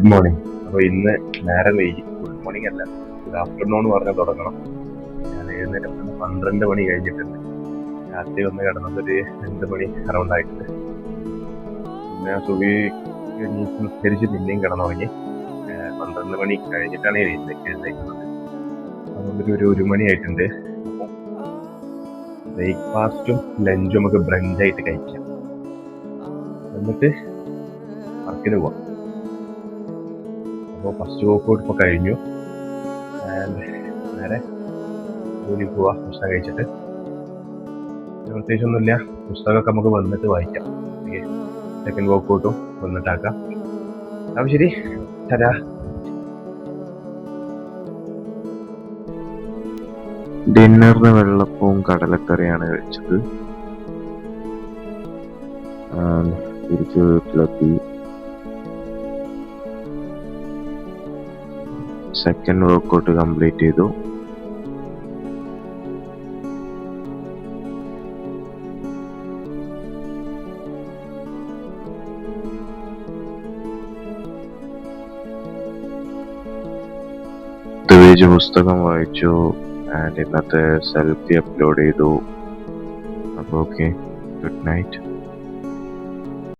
Good morning. അപ്പോൾ ഇന്ന് നേരം വൈകി. ഗുഡ് മോർണിംഗ് അല്ല, ഗുഡ് ആഫ്റ്റർനൂൺ പറഞ്ഞാൽ തുടങ്ങണം. ഞാൻ എഴുന്നേറ്റപ്പോൾ 12 മണി കഴിഞ്ഞിട്ടുണ്ട്. രാത്രി വന്ന് കിടന്നതൊരു 2 മണി അറൗണ്ട് ആയിട്ടുണ്ട്. പിന്നെ സുബി നിസ്കരിച്ച് പിന്നെയും കിടന്നുറങ്ങി. 12 മണി കഴിഞ്ഞിട്ടാണ് എഴുന്നേക്കുന്നത്. അതുകൊണ്ടൊരു 1 മണി ആയിട്ടുണ്ട്. അപ്പം ബ്രേക്ക്ഫാസ്റ്റും ലഞ്ചും നമുക്ക് ബ്രഞ്ചായിട്ട് കഴിക്കാം, എന്നിട്ട് വർക്കിന് പോവാം. അപ്പോൾ ഫസ്റ്റ് വർക്കൗട്ട് ഇപ്പോൾ കഴിഞ്ഞു. നേരെ ജോലിക്ക് പോവാം ഭക്ഷണം കഴിച്ചിട്ട്. പ്രത്യേകിച്ചൊന്നുമില്ല, പുസ്തകമൊക്കെ നമുക്ക് വന്നിട്ട് വായിക്കാം. സെക്കൻഡ് വർക്കൗട്ടും വന്നിട്ടാക്കാം. അപ്പം ശരി, തരാ. ഡിന്നറിന് വെള്ളപ്പവും കടലക്കറിയാണ് കഴിച്ചത്. തിരിച്ച് വീട്ടിലെത്തി. സെക്കൻഡ് വർക്കൗട്ട് കംപ്ലീറ്റ് ചെയ്തു. പുസ്തകം വായിച്ചു. ഇന്നത്തെ സെൽഫി അപ്ലോഡ് ചെയ്തു. അപ്പോൾ ഓക്കെ, ഗുഡ് നൈറ്റ്.